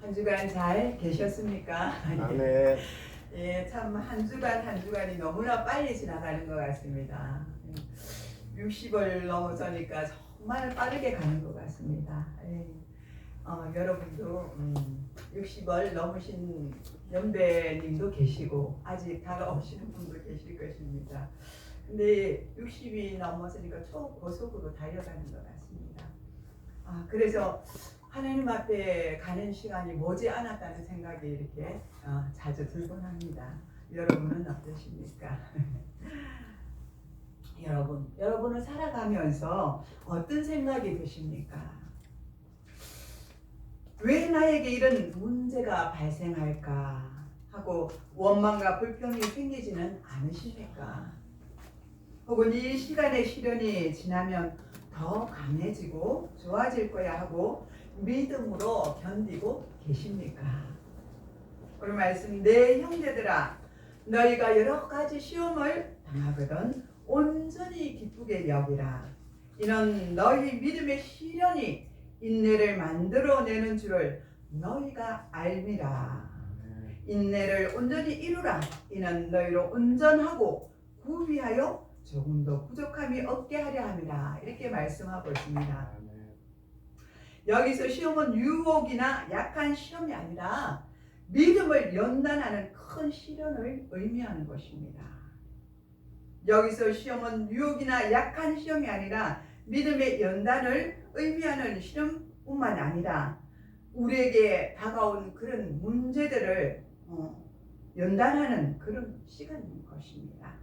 한 주간 잘 계셨습니까? 아멘. 예, 참 한 주간 한 주간이 너무나 빨리 지나가는 것 같습니다. 60월 넘어서니까 정말 빠르게 가는 것 같습니다. 예. 여러분도 60월 넘으신 연배님도 계시고 아직 다가오시는 분도 계실 것입니다. 근데 60이 넘어서니까 초고속으로 달려가는 것 같습니다. 그래서 하나님 앞에 가는 시간이 머지않았다는 생각이 이렇게 자주 들곤 합니다. 여러분은 어떠십니까? 여러분은 살아가면서 어떤 생각이 드십니까? 왜 나에게 이런 문제가 발생할까 하고 원망과 불평이 생기지는 않으십니까? 혹은 이 시간의 시련이 지나면 더 강해지고 좋아질 거야 하고 믿음으로 견디고 계십니까? 오늘 말씀, 내 형제들아 너희가 여러 가지 시험을 당하거든 온전히 기쁘게 여기라. 이는 너희 믿음의 시련이 인내를 만들어내는 줄을 너희가 알미라. 인내를 온전히 이루라. 이는 너희로 온전하고 구비하여 조금도 부족함이 없게 하려 함이라. 이렇게 말씀하고 있습니다. 여기서 시험은 유혹이나 약한 시험이 아니라 믿음을 연단하는 큰 시련을 의미하는 것입니다. 여기서 시험은 유혹이나 약한 시험이 아니라 믿음의 연단을 의미하는 시험뿐만 아니라 우리에게 다가온 그런 문제들을 연단하는 그런 시간인 것입니다.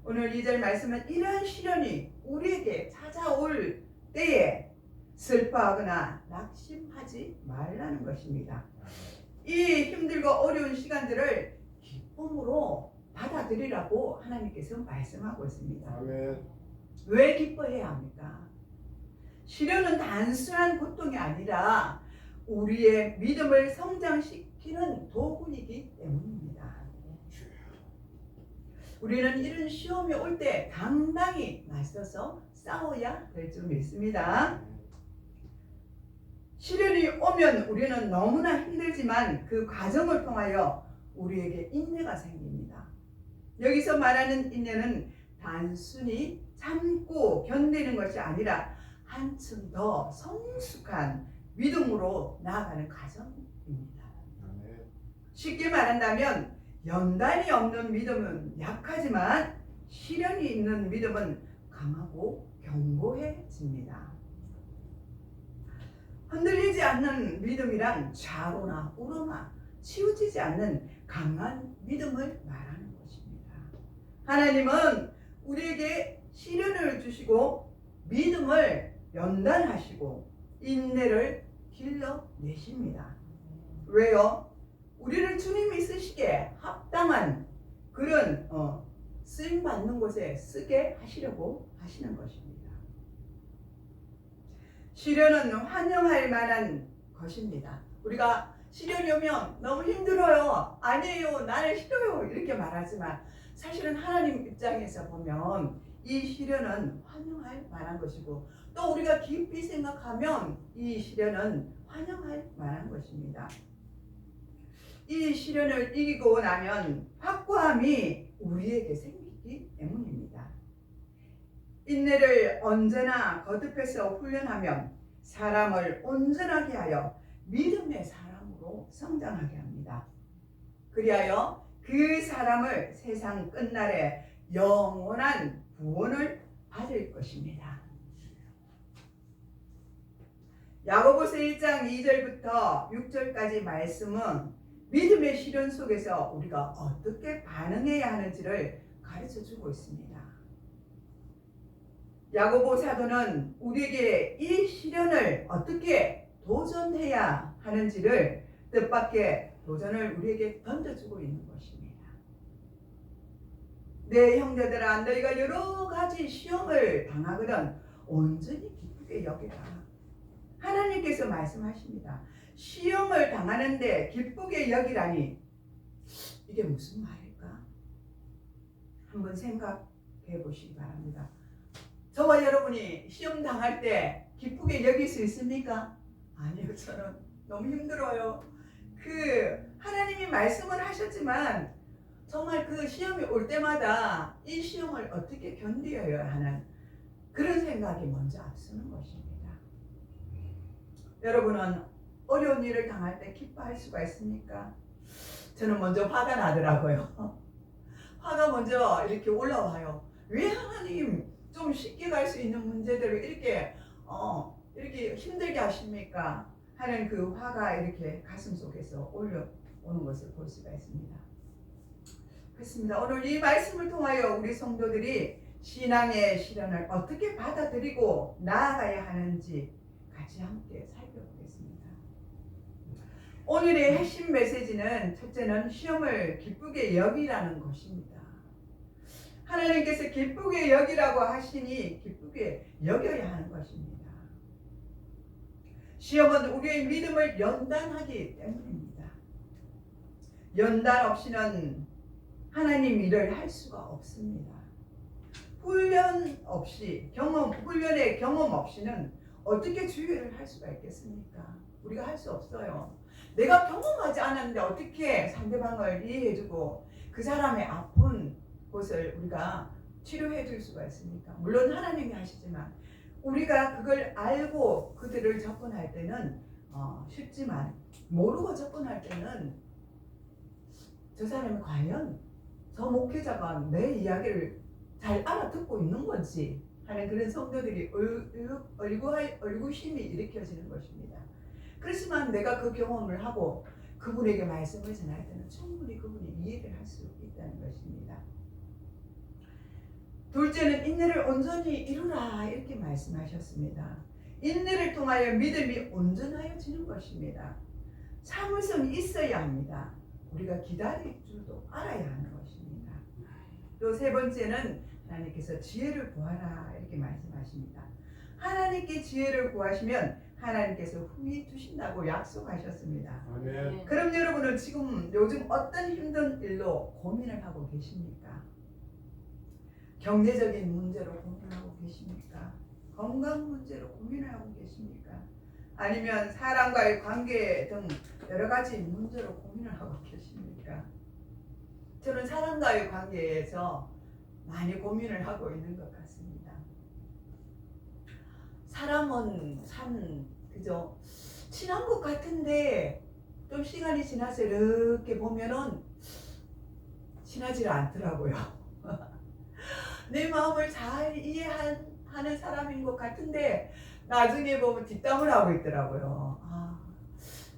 오늘 2절 말씀은 이러한 시련이 우리에게 찾아올 때에 슬퍼하거나 낙심하지 말라는 것입니다. 이 힘들고 어려운 시간들을 기쁨으로 받아들이라고 하나님께서 말씀하고 있습니다. 아멘. 왜 기뻐해야 합니까? 시련은 단순한 고통이 아니라 우리의 믿음을 성장시키는 도구이기 때문입니다. 우리는 이런 시험이 올 때 당당히 맞서서 싸워야 될 줄 믿습니다. 시련이 오면 우리는 너무나 힘들지만 그 과정을 통하여 우리에게 인내가 생깁니다. 여기서 말하는 인내는 단순히 참고 견디는 것이 아니라 한층 더 성숙한 믿음으로 나아가는 과정입니다. 쉽게 말한다면 연단이 없는 믿음은 약하지만 시련이 있는 믿음은 강하고 견고해집니다. 흔들리지 않는 믿음이란 좌로나 우로나 치우치지 않는 강한 믿음을 말하는 것입니다. 하나님은 우리에게 시련을 주시고 믿음을 연단하시고 인내를 길러내십니다. 왜요? 우리를 주님이 쓰시기에 합당한 그런 쓰임받는 곳에 쓰게 하시려고 하시는 것입니다. 시련은 환영할 만한 것입니다. 우리가 시련이 오면 너무 힘들어요. 아니에요. 나는 싫어요. 이렇게 말하지만 사실은 하나님 입장에서 보면 이 시련은 환영할 만한 것이고 또 우리가 깊이 생각하면 이 시련은 환영할 만한 것입니다. 이 시련을 이기고 나면 확고함이 우리에게 생기기 때문입니다. 인내를 언제나 거듭해서 훈련하면 사람을 온전하게 하여 믿음의 사람으로 성장하게 합니다. 그리하여 그 사람을 세상 끝날에 영원한 구원을 받을 것입니다. 야고보서 1장 2절부터 6절까지 말씀은 믿음의 시련 속에서 우리가 어떻게 반응해야 하는지를 가르쳐주고 있습니다. 야고보 사도는 우리에게 이 시련을 어떻게 도전해야 하는지를 뜻밖의 도전을 우리에게 던져주고 있는 것입니다. 내 형제들아 너희가 여러 가지 시험을 당하거든 온전히 기쁘게 여기라. 하나님께서 말씀하십니다. 시험을 당하는데 기쁘게 여기라니 이게 무슨 말일까? 한번 생각해 보시기 바랍니다. 저와 여러분이 시험 당할 때 기쁘게 여길 수 있습니까? 아니요. 저는 너무 힘들어요. 하나님이 말씀을 하셨지만 정말 그 시험이 올 때마다 이 시험을 어떻게 견뎌야 하는 그런 생각이 먼저 앞서는 것입니다. 여러분은 어려운 일을 당할 때 기뻐할 수가 있습니까? 저는 먼저 화가 나더라고요. 화가 먼저 이렇게 올라와요. 왜 하나님 좀 쉽게 갈 수 있는 문제들을 이렇게 힘들게 하십니까? 하는 그 화가 이렇게 가슴 속에서 올라오는 것을 볼 수가 있습니다. 그렇습니다. 오늘 이 말씀을 통하여 우리 성도들이 신앙의 시련을 어떻게 받아들이고 나아가야 하는지 같이 함께 살펴보겠습니다. 오늘의 핵심 메시지는 첫째는 시험을 기쁘게 여기라는 것입니다. 하나님께서 기쁘게 여기라고 하시니 기쁘게 여겨야 하는 것입니다. 시험은 우리의 믿음을 연단하기 때문입니다. 연단 없이는 하나님 일을 할 수가 없습니다. 훈련의 경험 없이는 어떻게 주의를 할 수가 있겠습니까? 우리가 할 수 없어요. 내가 경험하지 않았는데 어떻게 상대방을 이해해주고 그 사람의 아픈 곳을 우리가 치료해 줄 수가 있습니까? 물론 하나님이 하시지만 우리가 그걸 알고 그들을 접근할 때는 쉽지만 모르고 접근할 때는 저 사람이 과연 저 목회자가 내 이야기를 잘 알아듣고 있는 건지 하는 그런 성도들이 얼구심이 일으켜지는 것입니다. 그렇지만 내가 그 경험을 하고 그분에게 말씀을 전할 때는 충분히 그분이 이해를 할 수 있다는 것입니다. 둘째는 인내를 온전히 이루라 이렇게 말씀하셨습니다. 인내를 통하여 믿음이 온전하여지는 것입니다. 참을성이 있어야 합니다. 우리가 기다릴 줄도 알아야 하는 것입니다. 또 세 번째는 하나님께서 지혜를 구하라 이렇게 말씀하십니다. 하나님께 지혜를 구하시면 하나님께서 후히 주신다고 약속하셨습니다. 아멘. 그럼 여러분은 지금 요즘 어떤 힘든 일로 고민을 하고 계십니까? 경제적인 문제로 고민하고 계십니까? 건강 문제로 고민을 하고 계십니까? 아니면 사람과의 관계 등 여러 가지 문제로 고민을 하고 계십니까? 저는 사람과의 관계에서 많이 고민을 하고 있는 것 같습니다. 사람은 참 그죠? 친한 것 같은데 좀 시간이 지나서 이렇게 보면은 친하지 않더라고요. 내 마음을 잘 이해하는 사람인 것 같은데 나중에 보면 뒷담을 하고 있더라고요.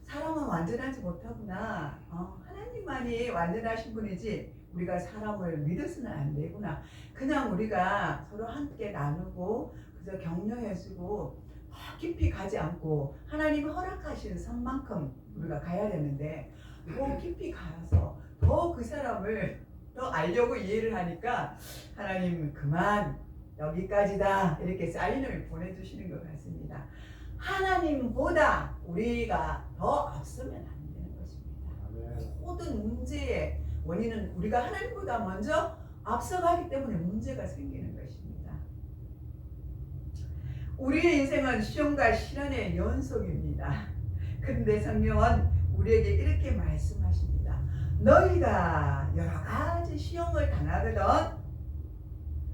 사람은 완전하지 못하구나. 하나님만이 완전하신 분이지 우리가 사람을 믿어서는 안 되구나. 그냥 우리가 서로 함께 나누고 그저 격려해주고 깊이 가지 않고 하나님이 허락하신 선만큼 우리가 가야 되는데 더 깊이 가서 더 그 사람을 더 알려고 이해를 하니까 하나님 그만 여기까지다 이렇게 사인을 보내주시는 것 같습니다. 하나님보다 우리가 더 앞서면 안 되는 것입니다. 모든 문제의 원인은 우리가 하나님보다 먼저 앞서가기 때문에 문제가 생기는 것입니다. 우리의 인생은 시험과 시련의 연속입니다. 그런데 성경은 우리에게 이렇게 말씀하십니다. 너희가 여러 가지 시험을 당하거든.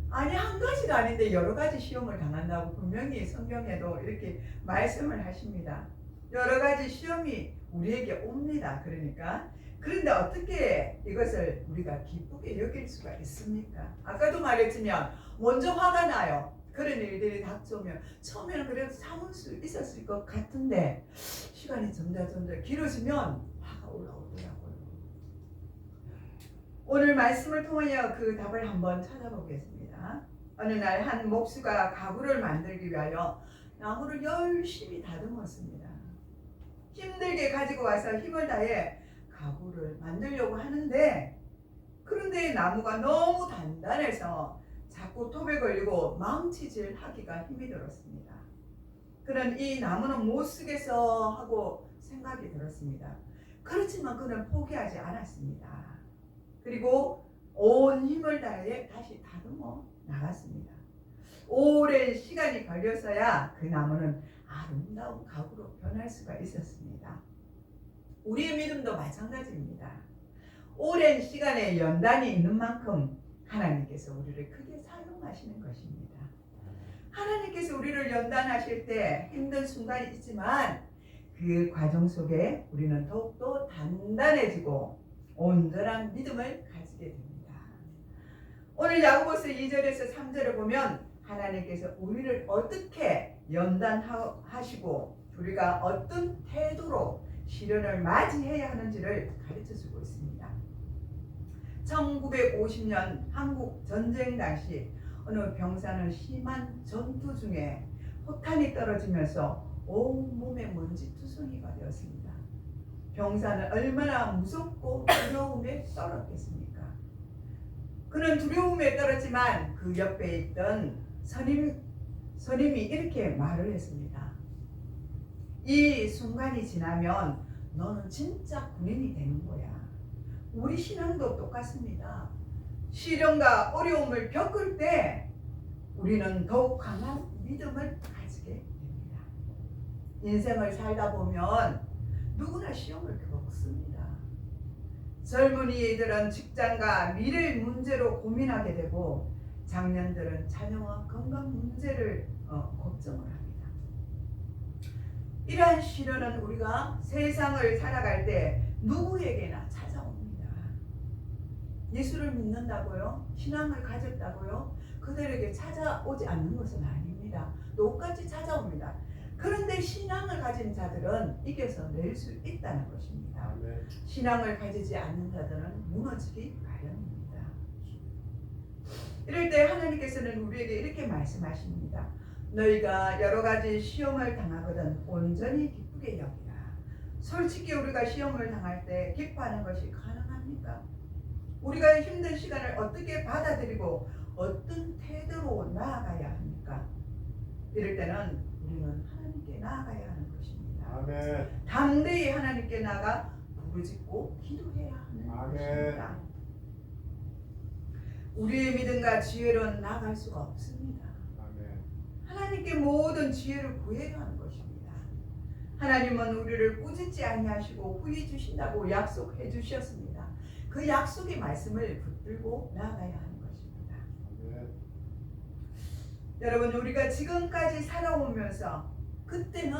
아니 한 가지가 아닌데 여러 가지 시험을 당한다고 분명히 성경에도 이렇게 말씀을 하십니다. 여러 가지 시험이 우리에게 옵니다. 그런데 어떻게 이것을 우리가 기쁘게 여길 수가 있습니까? 아까도 말했지만 먼저 화가 나요. 그런 일들이 닥쳐오면 처음에는 그래도 참을 수 있었을 것 같은데 시간이 점점 길어지면 화가 올라오더라고요. 오늘 말씀을 통하여 그 답을 한번 찾아보겠습니다. 어느 날 한 목수가 가구를 만들기 위하여 나무를 열심히 다듬었습니다. 힘들게 가지고 와서 힘을 다해 가구를 만들려고 하는데 그런데 나무가 너무 단단해서 자꾸 톱에 걸리고 망치질 하기가 힘이 들었습니다. 그는 이 나무는 못 쓰겠어 하고 생각이 들었습니다. 그렇지만 그는 포기하지 않았습니다. 그리고 온 힘을 다해 다시 다듬어 나갔습니다. 오랜 시간이 걸렸어야 그 나무는 아름다운 가구로 변할 수가 있었습니다. 우리의 믿음도 마찬가지입니다. 오랜 시간의 연단이 있는 만큼 하나님께서 우리를 크게 사용하시는 것입니다. 하나님께서 우리를 연단하실 때 힘든 순간이 있지만 그 과정 속에 우리는 더욱더 단단해지고 온전한 믿음을 가지게 됩니다. 오늘 야고보서 2절에서 3절을 보면 하나님께서 우리를 어떻게 연단하시고 우리가 어떤 태도로 시련을 맞이해야 하는지를 가르쳐주고 있습니다. 1950년 한국 전쟁 당시 어느 병사는 심한 전투 중에 포탄이 떨어지면서 온몸에 먼지투성이가 되었습니다. 병사는 얼마나 무섭고 두려움에 떨었겠습니까? 그는 두려움에 떨었지만 그 옆에 있던 선임이 이렇게 말을 했습니다. 이 순간이 지나면 너는 진짜 군인이 되는 거야. 우리 신앙도 똑같습니다. 시련과 어려움을 겪을 때 우리는 더욱 강한 믿음을 가지게 됩니다. 인생을 살다 보면 누구나 시험을 겪습니다. 젊은이들은 직장과 미래 문제로 고민하게 되고 장년들은 자녀와 건강 문제를 걱정을 합니다. 이러한 시련은 우리가 세상을 살아갈 때 누구에게나 찾아옵니다. 예수를 믿는다고요? 신앙을 가졌다고요? 그들에게 찾아오지 않는 것은 아닙니다. 똑같이 찾아옵니다. 그런데 신앙을 가진 자들은 이겨서 낼 수 있다는 것입니다. 아멘. 신앙을 가지지 않는 자들은 무너지기 마련입니다. 이럴 때 하나님께서는 우리에게 이렇게 말씀하십니다. 너희가 여러 가지 시험을 당하거든 온전히 기쁘게 여기라. 솔직히 우리가 시험을 당할 때 기뻐하는 것이 가능합니까? 우리가 힘든 시간을 어떻게 받아들이고 어떤 태도로 나아가야 합니까? 이럴 때는 우리는 하나님께 나아가야 하는 것입니다. 아멘. 담대히 하나님께 나아가 부르짖고 기도해야 하는 아멘. 것입니다. 우리의 믿음과 지혜로는 나아갈 수가 없습니다. 아멘. 하나님께 모든 지혜를 구해야 하는 것입니다. 하나님은 우리를 꾸짖지 아니하시고 후히 주신다고 약속해 주셨습니다. 그 약속의 말씀을 붙들고 나아가야 하는 것입니다. 아멘. 여러분, 우리가 지금까지 살아오면서 그때는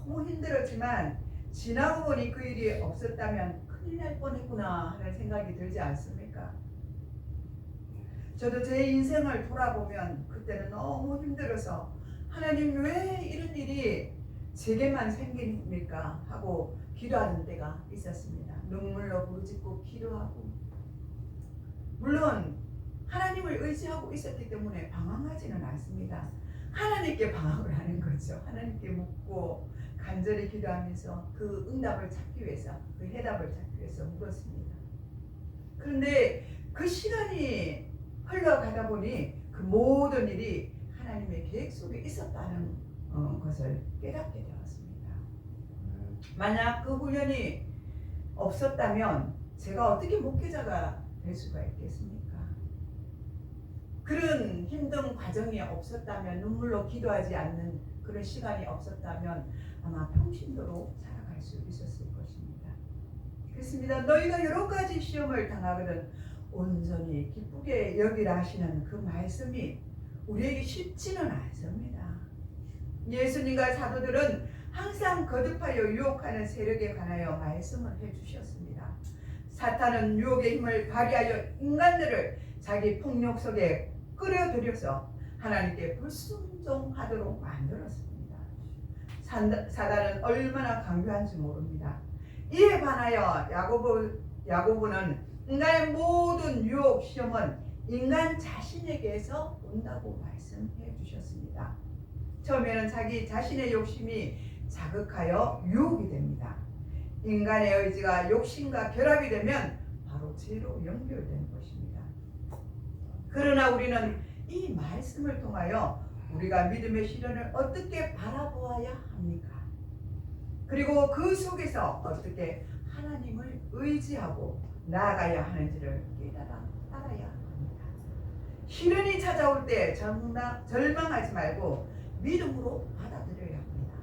너무 힘들었지만 지나고 보니 그 일이 없었다면 큰일 날 뻔했구나 하는 생각이 들지 않습니까? 저도 제 인생을 돌아보면 그때는 너무 힘들어서 하나님 왜 이런 일이 제게만 생깁니까? 하고 기도하는 때가 있었습니다. 눈물로 부르짖고 기도하고, 물론 하나님을 의지하고 있었기 때문에 방황하지는 않습니다. 하나님께 방황을 하는 거죠. 하나님께 묻고 간절히 기도하면서 그 응답을 찾기 위해서, 그 해답을 찾기 위해서 물었습니다. 그런데 그 시간이 흘러가다 보니 그 모든 일이 하나님의 계획 속에 있었다는 것을 깨닫게 되었습니다. 만약 그 훈련이 없었다면 제가 어떻게 목회자가 될 수가 있겠습니까? 그런 힘든 과정이 없었다면, 눈물로 기도하지 않는 그런 시간이 없었다면 아마 평신도로 살아갈 수 있었을 것입니다. 그렇습니다. 너희가 여러 가지 시험을 당하거든 온전히 기쁘게 여기라 하시는 그 말씀이 우리에게 쉽지는 않습니다. 예수님과 사도들은 항상 거듭하여 유혹하는 세력에 관하여 말씀을 해주셨습니다. 사탄은 유혹의 힘을 발휘하여 인간들을 자기 폭력 속에 끌어들여서 하나님께 불순종하도록 만들었습니다. 사단은 얼마나 강교한지 모릅니다. 이에 반하여 야고보는 인간의 모든 유혹 시험은 인간 자신에게서 온다고 말씀해 주셨습니다. 처음에는 자기 자신의 욕심이 자극하여 유혹이 됩니다. 인간의 의지가 욕심과 결합이 되면 바로 죄로 연결되는 것입니다. 그러나 우리는 이 말씀을 통하여 우리가 믿음의 시련을 어떻게 바라보아야 합니까? 그리고 그 속에서 어떻게 하나님을 의지하고 나아가야 하는지를 알아야 합니다. 시련이 찾아올 때 절망하지 말고 믿음으로 받아들여야 합니다.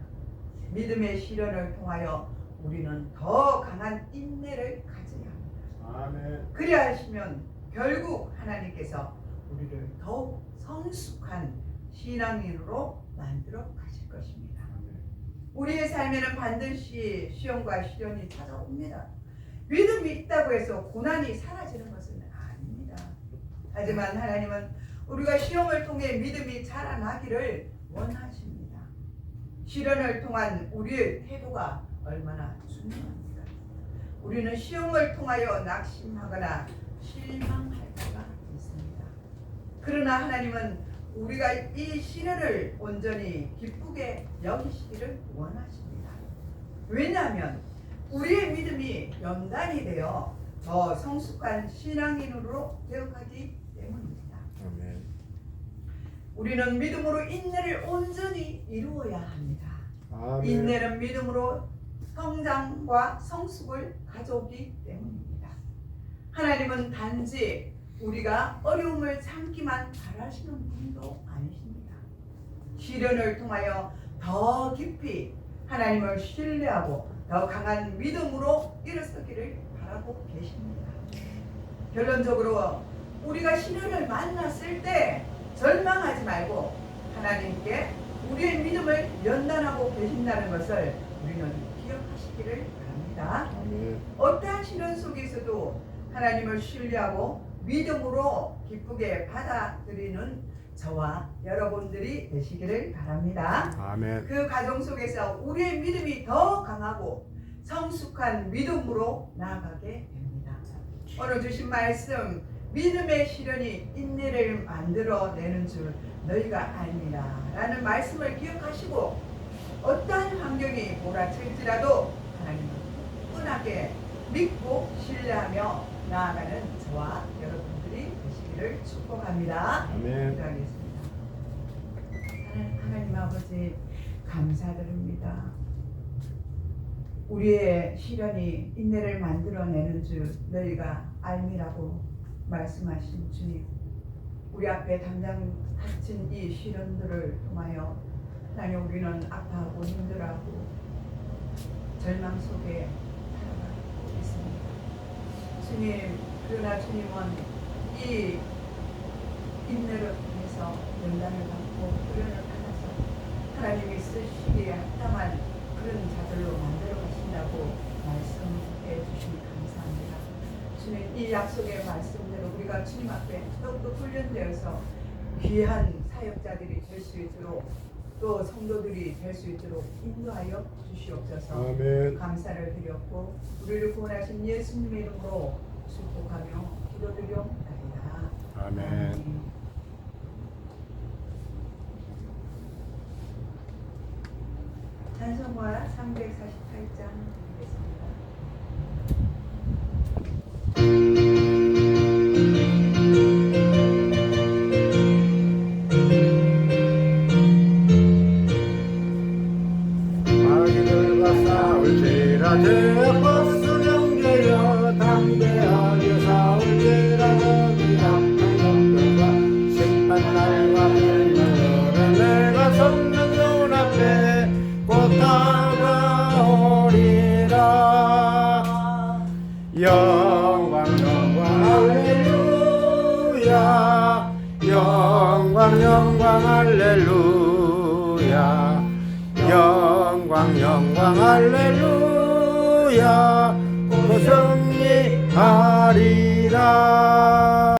믿음의 시련을 통하여 우리는 더 강한 인내를 가져야 합니다. 아멘. 그리야 하시면 결국 하나님께서 우리를 더욱 성숙한 신앙인으로 만들어 가실 것입니다. 우리의 삶에는 반드시 시험과 시련이 찾아옵니다. 믿음이 있다고 해서 고난이 사라지는 것은 아닙니다. 하지만 하나님은 우리가 시험을 통해 믿음이 자라나기를 원하십니다. 시련을 통한 우리의 태도가 얼마나 중요합니다. 우리는 시험을 통하여 낙심하거나 실망할 때가 있습니다. 그러나 하나님은 우리가 이 시련을 온전히 기쁘게 여기시기를 원하십니다. 왜냐하면 우리의 믿음이 연단이 되어 더 성숙한 신앙인으로 되어가기 때문입니다. 아멘. 우리는 믿음으로 인내를 온전히 이루어야 합니다. 아멘. 인내는 믿음으로 성장과 성숙을 가져오기 때문입니다. 하나님은 단지 우리가 어려움을 참기만 바라시는 분도 아니십니다. 시련을 통하여 더 깊이 하나님을 신뢰하고 더 강한 믿음으로 일어서기를 바라고 계십니다. 결론적으로 우리가 시련을 만났을 때 절망하지 말고 하나님께 우리의 믿음을 연단하고 계신다는 것을 우리는 기억하시기를 바랍니다. 아멘. 어떠한 시련 속에서도 하나님을 신뢰하고 믿음으로 기쁘게 받아들이는 저와 여러분들이 되시기를 바랍니다. 아멘. 그 과정 속에서 우리의 믿음이 더 강하고 성숙한 믿음으로 나아가게 됩니다. 오늘 주신 말씀, 믿음의 시련이 인내를 만들어내는 줄 너희가 알미라 라는 말씀을 기억하시고 어떠한 환경이 몰아칠지라도 하나님을 굳건하게 믿고 신뢰하며 나아가는 저와 여러분들이 되시기를 축복합니다. 아멘. 기도하겠습니다. 하나님 아버지 감사드립니다. 우리의 시련이 인내를 만들어내는 줄 너희가 알미라고 말씀하신 주님, 우리 앞에 당장 닥친 이 시련들을 통하여 하나님 우리는 아파하고 힘들어하고 절망 속에 살아가고 있습니다. 주님, 그러나 주님은 이 인내를 통해서 연단을 받고 훈련을 받아서 하나님이 쓰시기에 합당한 그런 자들로 만들어 가신다고 말씀해 주시니 감사합니다. 주님, 이 약속의 말씀대로 우리가 주님 앞에 더욱더 훈련되어서 귀한 사역자들이 될 수 있도록 또 성도들이 될 수 있도록 인도하여 주시옵소서. 아멘. 감사를 드렸고 우리를 구원하신 예수님의 이름으로 축복하며 기도드리옵나이다. 아멘. 찬송가 348장 드리겠습니다. 마귀들과 싸울지라도 버스 경계여 담대하게 싸울지라도 미약한 것들과 심판날과 멸망을 내가 섰는 눈앞에 곧 다가오리라. 영광 영광 할렐루야. 영광 영광 할렐루야. 영광 영광 할렐루야. 그 승리하리라.